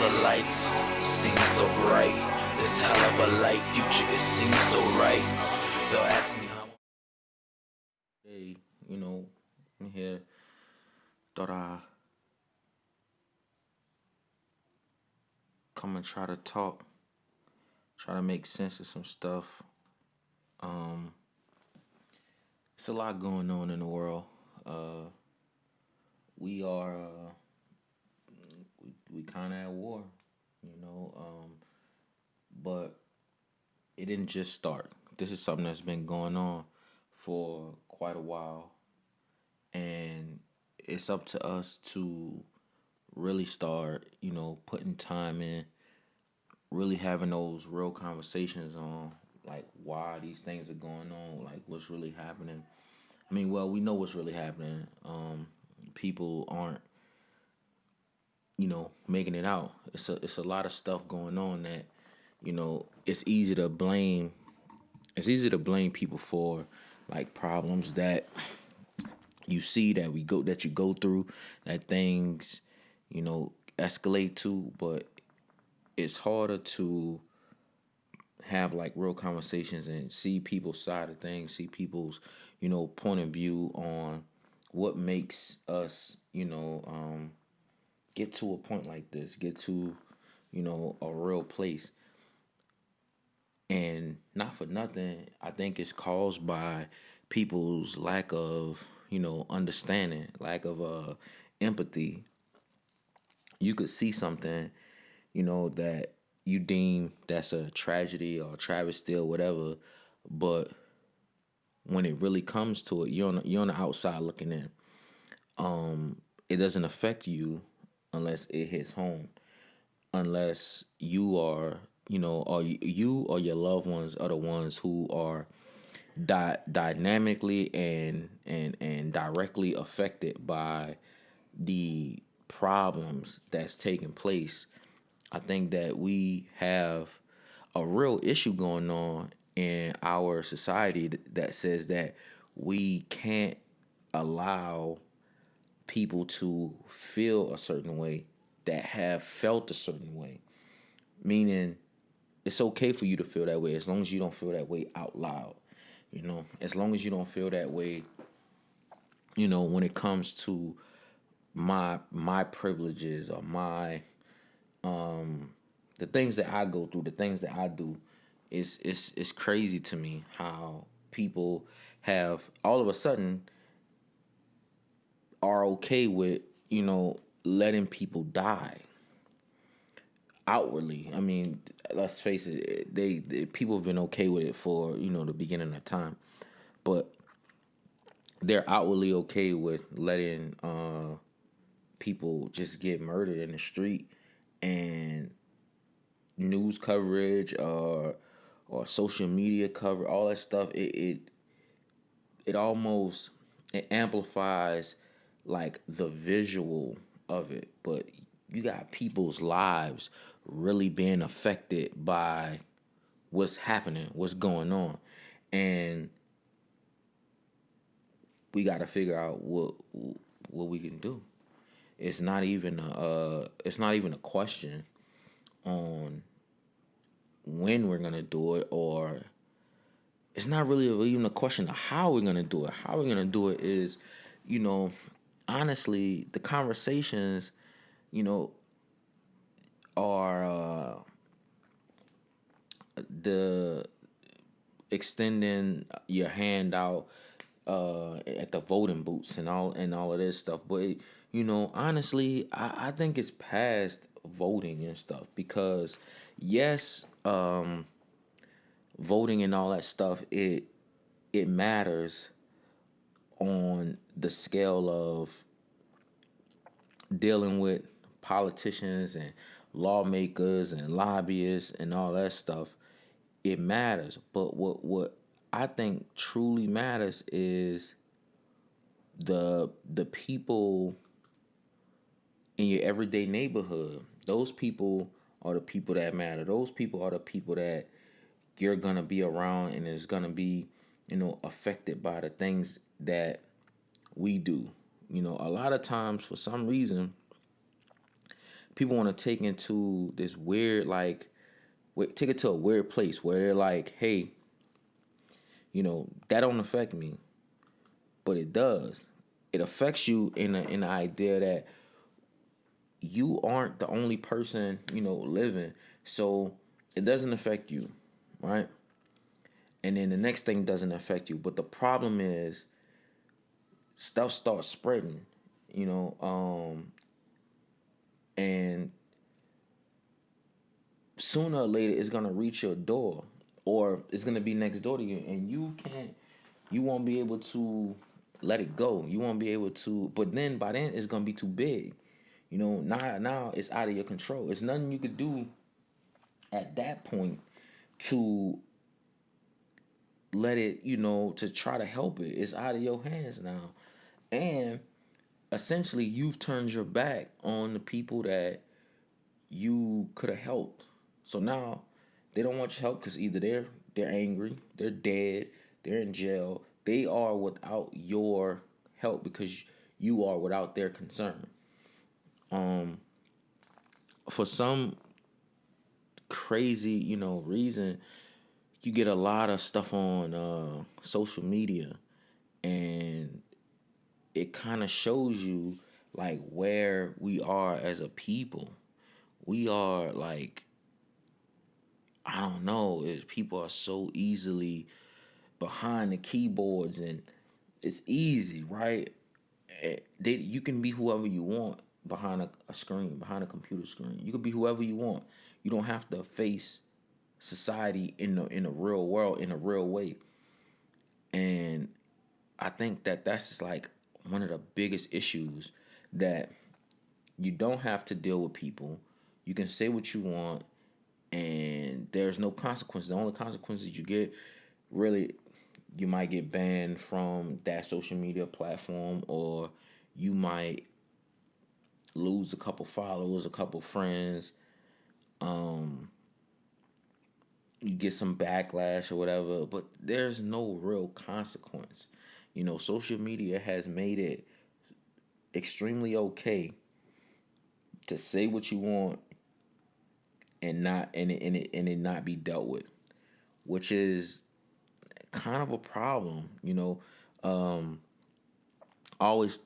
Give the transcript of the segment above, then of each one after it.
the lights seem so bright. This hell of a life future, it seems so right. They'll ask me how. Hey, I'm here. Thought I come and try to talk, try to make sense of some stuff. Um, it's a lot going on in the world. Uh, we are we kind of at war, you know. But it didn't just start. This is something that's been going on for quite a while, and it's up to us to really start, putting time in, really having those real conversations on like why these things are going on, like what's really happening. I mean, well, we know what's really happening. People aren't, making it out. It's a lot of stuff going on that, it's easy to blame. It's easy to blame people for like problems that you see that you go through, that things, escalate to, but it's harder to have like real conversations and see people's side of things, see people's, point of view on what makes us, get to a point like this, get to, a real place. And not for nothing, I think it's caused by people's lack of, understanding, lack of empathy. You could see something, that you deem that's a tragedy or a travesty or whatever, but when it really comes to it, you're on the outside looking in. It doesn't affect you unless it hits home, unless you are, or you or your loved ones are the ones who are dynamically and directly affected by the problems that's taking place. I think that we have a real issue going on in our society that says that we can't allow people to feel a certain way that have felt a certain way. Meaning, it's okay for you to feel that way as long as you don't feel that way out loud. As long as you don't feel that way, when it comes to my privileges or my the things that I go through, the things that I do, it's crazy to me how people have all of a sudden are okay with, letting people die outwardly. I mean, let's face it, they people have been okay with it for, the beginning of time. But they're outwardly okay with letting people just get murdered in the street, and news coverage or social media cover, all that stuff, it almost it amplifies like the visual of it, but you got people's lives really being affected by what's happening, what's going on, and we got to figure out what we can do. It's not even a question on when we're gonna do it, or it's not really even a question of how we're gonna do it. How we're gonna do it is, you know, honestly, the conversations, you know, are the extending your hand out at the voting booths and all of this stuff. But honestly, I think it's past voting and stuff, because yes, voting and all that stuff, it matters on the scale of dealing with politicians and lawmakers and lobbyists and all that stuff. It matters, but what I think truly matters is the people in your everyday neighborhood. Those people are the people that matter. Those people are the people that you're gonna be around and is gonna be, affected by the things that we do. A lot of times, for some reason, people want to take into this weird take it to a weird place where they're like, hey, that don't affect me, but it does. It affects you in the idea that you aren't the only person, living. So it doesn't affect you, right? And then the next thing doesn't affect you. But the problem is stuff starts spreading, and sooner or later it's gonna reach your door or it's gonna be next door to you, and you won't be able to let it go. You won't be able to, but then by then it's gonna be too big. Now it's out of your control. It's nothing you could do at that point to let it, to try to help it. It's out of your hands now. And essentially you've turned your back on the people that you could have helped. So now they don't want your help because either they're angry, they're dead, they're in jail. They are without your help because you are without their concern. For some crazy, reason, you get a lot of stuff on social media, and it kind of shows you like where we are as a people. We are like, I don't know, people are so easily behind the keyboards, and it's easy, right? You can be whoever you want behind a screen, behind a computer screen. You can be whoever you want. You don't have to face society in the real world in a real way. And I think that that's just like one of the biggest issues, that you don't have to deal with people. You can say what you want, and there's no consequences. The only consequences you get, really, you might get banned from that social media platform, or you might lose a couple followers, a couple friends. You get some backlash or whatever, but there's no real consequence. Social media has made it extremely okay to say what you want and it not be dealt with, which is kind of a problem. I always,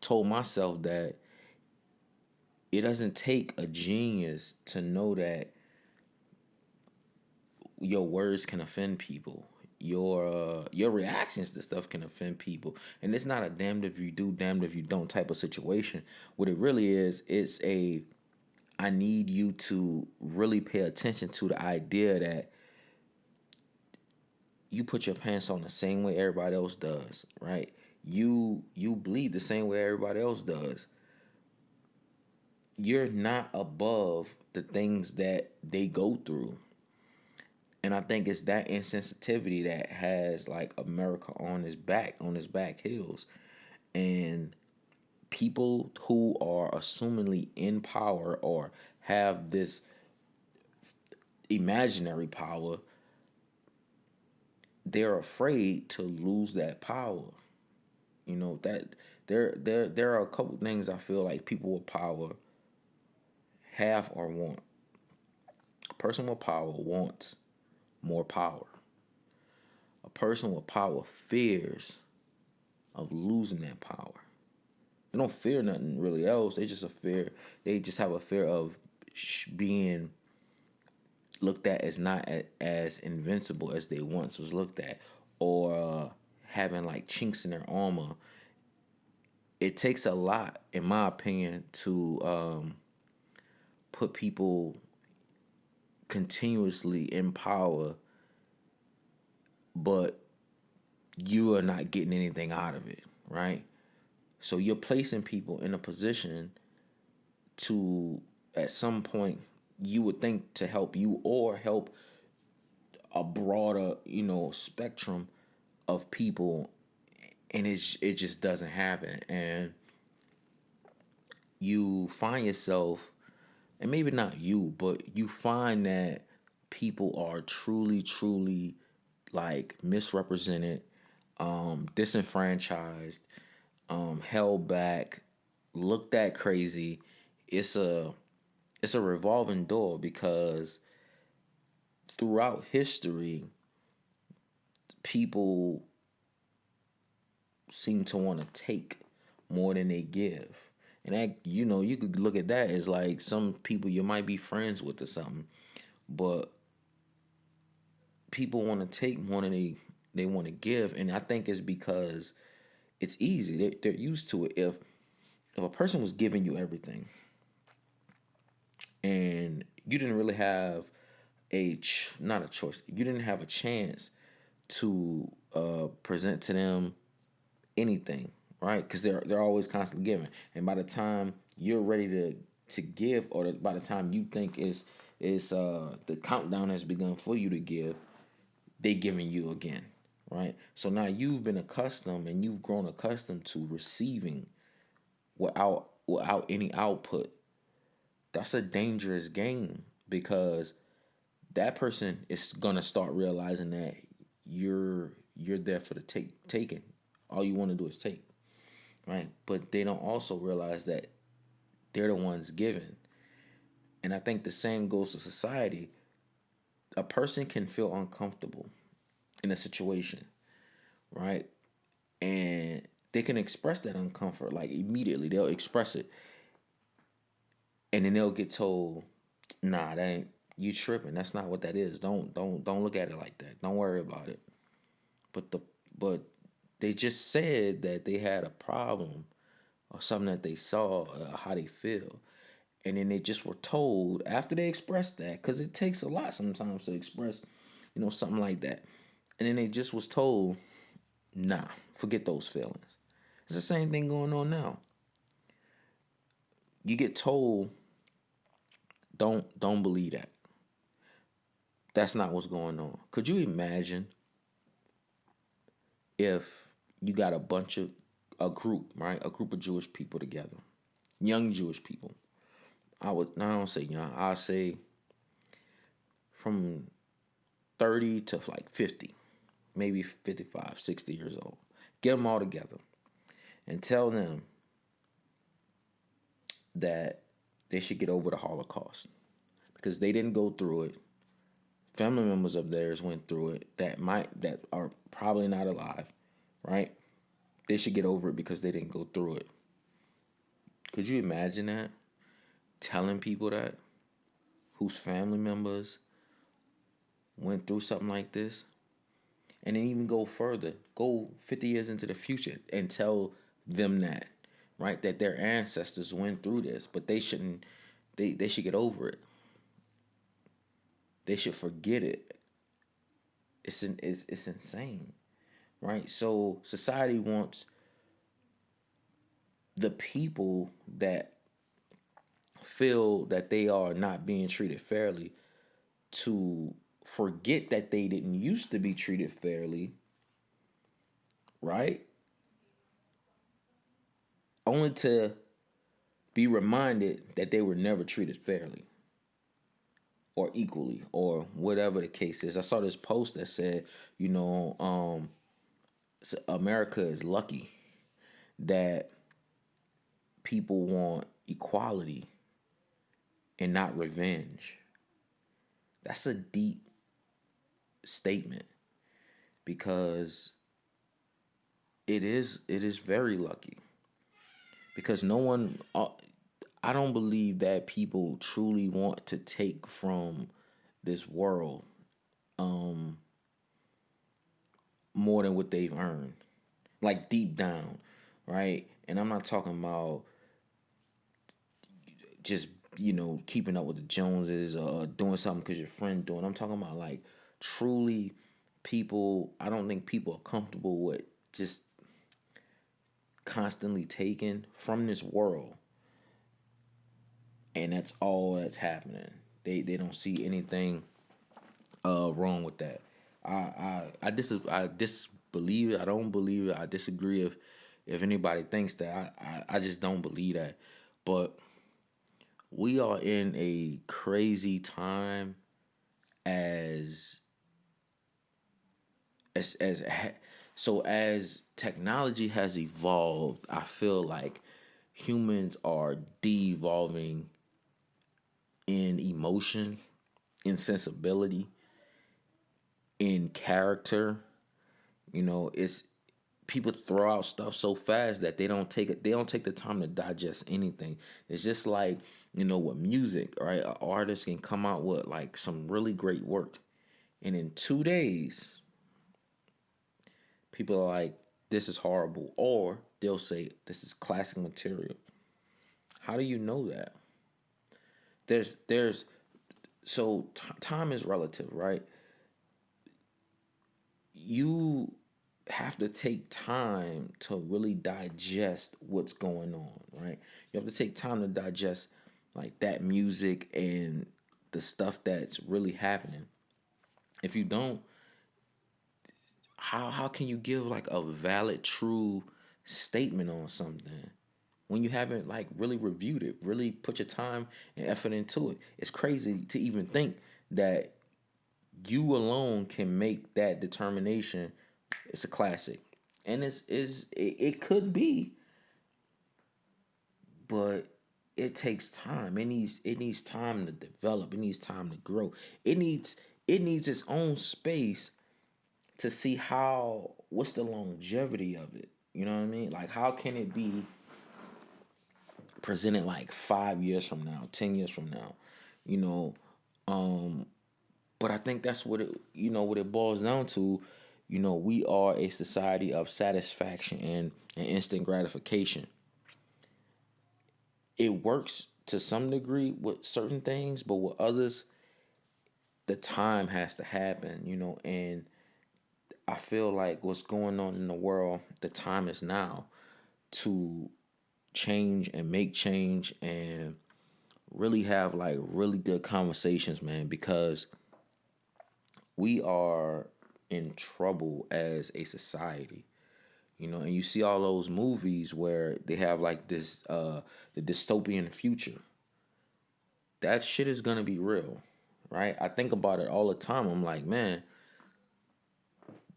told myself that it doesn't take a genius to know that your words can offend people. Your reactions to stuff can offend people, and it's not a damned if you do, damned if you don't type of situation. What it really is, it's a I need you to really pay attention to the idea that you put your pants on the same way everybody else does, right? You bleed the same way everybody else does. You're not above the things that they go through. And I think it's that insensitivity that has like America on his back heels. And people who are assumingly in power or have this imaginary power, they're afraid to lose that power. That there are a couple things I feel like people with power have or want. A person with power wants more power. A person with power fears of losing that power. They don't fear nothing really else. They just have a fear of being looked at as not as invincible as they once was looked at, or having like chinks in their armor. It takes a lot, in my opinion, to put people continuously in power, but you are not getting anything out of it, right? So you're placing people in a position to, at some point, you would think to help you or help a broader, spectrum of people, and it just doesn't happen. And you find yourself, and maybe not you, but you find that people are truly, truly like misrepresented, disenfranchised, held back, looked at crazy. it's a it's a revolving door because throughout history, people seem to want to take more than they give. And that, you could look at that as like some people you might be friends with or something, but people want to take more than they want to give, and I think it's because it's easy. They're used to it. If a person was giving you everything, and you didn't really have not a choice, you didn't have a chance to present to them anything, right? Because they're always constantly giving, and by the time you're ready to give, or by the time you think is the countdown has begun for you to give, they giving you again, right? So now you've been accustomed and you've grown accustomed to receiving without any output. That's a dangerous game because that person is gonna start realizing that you're there for the taking. All you want to do is take, right? But they don't also realize that they're the ones giving. And I think the same goes to society. A person can feel uncomfortable in a situation, right? And they can express that uncomfort like immediately. They'll express it, and then they'll get told, "Nah, that ain't you tripping. That's not what that is. Don't look at it like that. Don't worry about it." But but they just said that they had a problem or something that they saw, how they feel, and then they just were told after they expressed that, because it takes a lot sometimes to express, something like that, and then they just was told, "Nah, forget those feelings." It's the same thing going on now. You get told, don't believe that. That's not what's going on. Could you imagine if you got a group, right? A group of Jewish people together, young Jewish people. I don't say young, I'll say from 30 to like 50, maybe 55, 60 years old. Get them all together and tell them that they should get over the Holocaust because they didn't go through it. Family members of theirs went through it that are probably not alive, right? They should get over it because they didn't go through it. Could you imagine that? Telling people that whose family members went through something like this? And then even go further, go 50 years into the future and tell them that, right? That their ancestors went through this, but they shouldn't, they should get over it. They should forget it. It's insane, right? So society wants the people that feel that they are not being treated fairly to forget that they didn't used to be treated fairly, right? Only to be reminded that they were never treated fairly or equally or whatever the case is. I saw this post that said, America is lucky that people want equality and not revenge. That's a deep statement because it is very lucky because no one I don't believe that people truly want to take from this world more than what they've earned, like deep down, right? And I'm not talking about just keeping up with the Joneses or doing something because your friend doing. I'm talking about like truly people. I don't think people are comfortable with just constantly taking from this world, and that's all that's happening. They don't see anything wrong with that. I disbelieve it. I don't believe it. I disagree if anybody thinks that. I just don't believe that. But we are in a crazy time as as so as technology has evolved. I feel like humans are de-evolving in emotion, in sensibility, in character. It's people throw out stuff so fast that they don't take the time to digest anything. It's just like, with music, right? An artist can come out with like some really great work, and in 2 days people are like, this is horrible, or they'll say this is classic material. How do you know that? There's so time is relative, right? You have to take time to really digest what's going on, right? You have to take time to digest like that music and the stuff that's really happening. If you don't, how can you give like a valid, true statement on something when you haven't like really reviewed it, really put your time and effort into it? It's crazy to even think that you alone can make that determination. It's a classic, and it could be, but it takes time. It needs time to develop. It needs time to grow. It needs its own space to see how what's the longevity of it. You know what I mean? Like, how can it be presented like 5 years from now, 10 years from now? You know, but I think that's what it boils down to. We are a society of satisfaction and instant gratification. It works to some degree with certain things, but with others, the time has to happen. And I feel like what's going on in the world, the time is now to change and make change and really have like really good conversations, man, because we are in trouble as a society. And you see all those movies where they have like this the dystopian future. That shit is gonna be real, right? I think about it all the time. I'm like, man,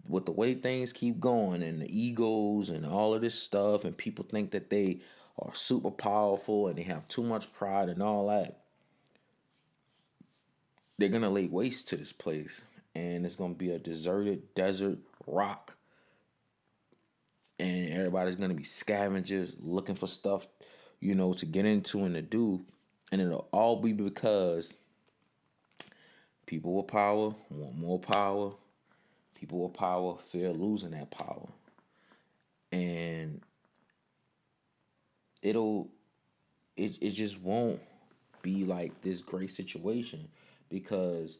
with the way things keep going and the egos and all of this stuff, and people think that they are super powerful and they have too much pride and all that, they're gonna lay waste to this place, and it's gonna be a deserted desert rock, and everybody's gonna be scavengers looking for stuff, to get into and to do, and it'll all be because people with power want more power. People with power fear losing that power, and it'll it just won't be like this great situation because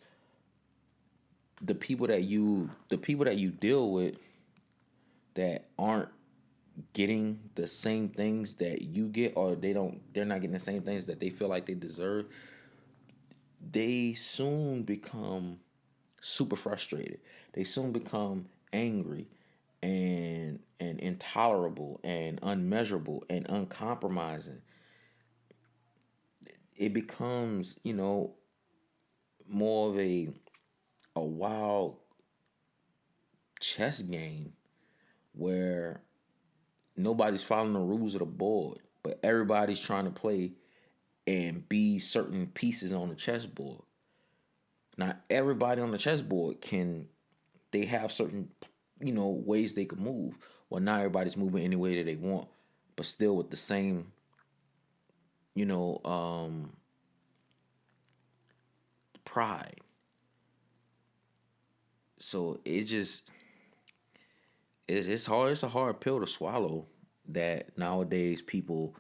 the people that you deal with that aren't getting the same things that you get, or they're not getting the same things that they feel like they deserve, they soon become super frustrated. They soon become angry and intolerable and unmeasurable and uncompromising. It becomes, more of a wild chess game where nobody's following the rules of the board, but everybody's trying to play and be certain pieces on the chessboard. Now, everybody on the chessboard they have certain, ways they can move. Well, not everybody's moving any way that they want, but still with the same, you know, um, pride. So it's hard. It's a hard pill to swallow that nowadays people,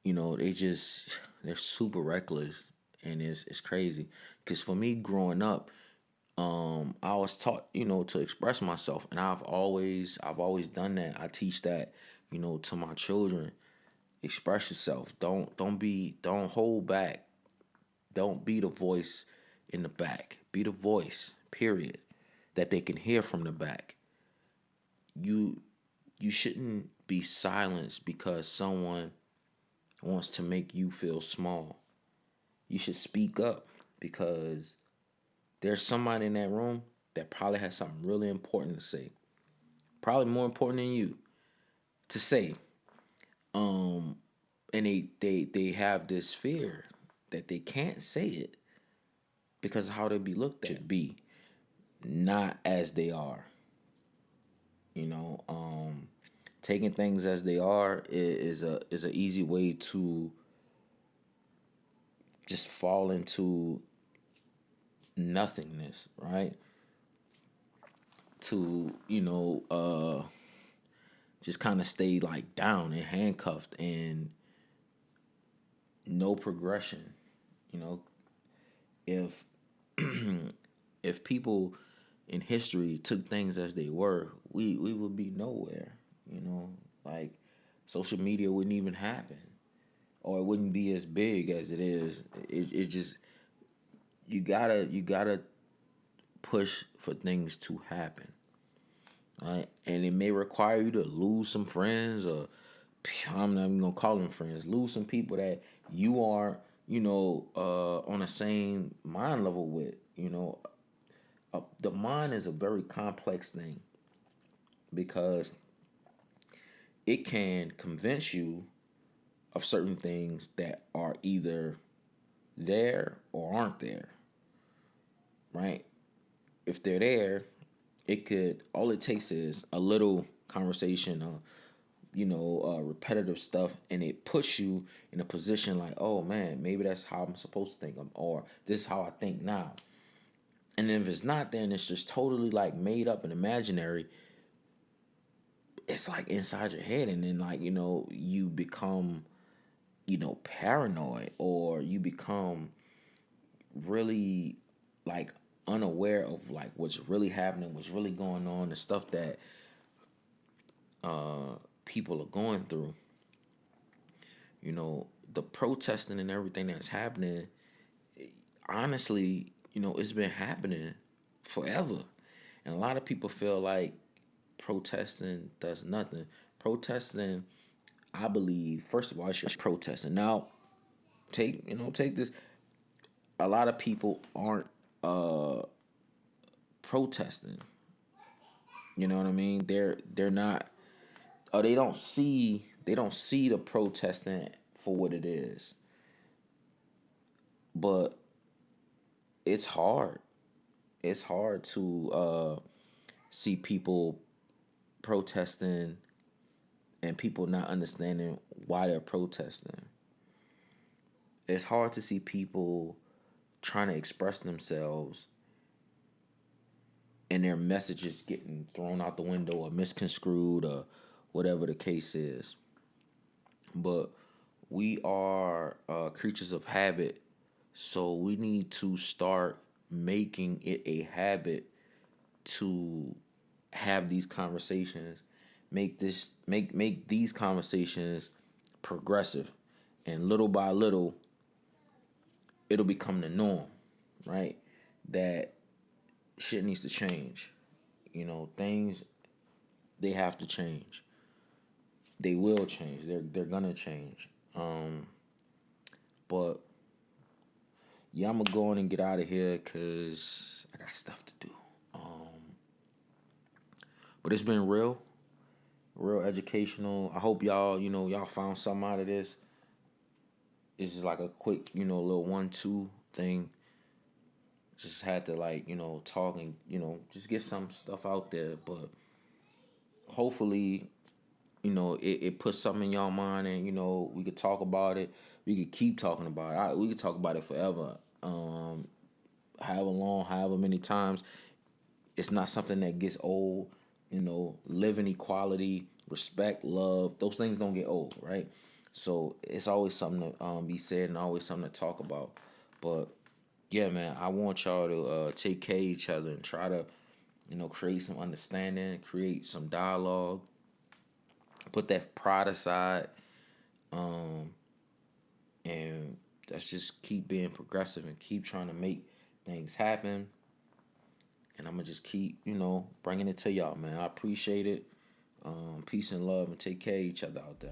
they're super reckless, and it's crazy. Because for me growing up, I was taught, to express myself, and I've always done that. I teach that, to my children. Express yourself. Don't hold back. Don't be the voice in the back. Be the voice, period, that they can hear from the back. You you shouldn't be silenced because someone wants to make you feel small. You should speak up because there's somebody in that room that probably has something really important to say. Probably more important than you to say. and they have this fear that they can't say it because of how they be looked at. Should be not as they are. You know, taking things as they are is a easy way to just fall into nothingness, right? To just kind of stay like down and handcuffed and no progression. You know, if if people in history took things as they were, we would be nowhere. You know, like social media wouldn't even happen, or it wouldn't be as big as it is. It just you gotta push for things to happen, right? And it may require you to lose some friends, or I'm not even gonna call them friends. Lose some people that you aren't, on the same mind level with. The mind is a very complex thing because it can convince you of certain things that are either there or aren't there, right? If they're there, all it takes is a little conversation, repetitive stuff, and it puts you in a position like, oh man, maybe that's how I'm supposed to think, or this is how I think now. And then if it's not there and it's just totally like made up and imaginary, it's like inside your head, and then like, you become, paranoid, or you become really like unaware of like what's really happening, what's really going on, the stuff that people are going through. The protesting and everything that's happening, honestly, it's been happening forever. And a lot of people feel like protesting does nothing. Protesting, I believe, first of all, it's just protesting. Now, take this. A lot of people aren't protesting. You know what I mean? They're not, or they don't see the protesting for what it is. But it's hard. It's hard to see people protesting and people not understanding why they're protesting. It's hard to see people trying to express themselves and their messages getting thrown out the window or misconstrued or whatever the case is. But we are creatures of habit, so we need to start making it a habit to have these conversations, make these conversations progressive, and little by little it'll become the norm, right? That shit needs to change. Things, they have to change. They will change. They're gonna change. But yeah, I'm gonna go on and get out of here because I got stuff to do. But it's been real educational. I hope y'all found something out of this. It's just like a quick, little 1-2 thing. Just had to talk and, just get some stuff out there. But hopefully, it puts something in y'all mind, and, we could talk about it. We could keep talking about it. We could talk about it forever. However long, however many times. It's not something that gets old. Living equality, respect, love, those things don't get old, right? So it's always something to be said and always something to talk about. But yeah, man, I want y'all to take care of each other and try to, create some understanding, create some dialogue, put that pride aside, and let's just keep being progressive and keep trying to make things happen. And I'm going to just keep, bringing it to y'all, man. I appreciate it. Peace and love, and take care of each other out there.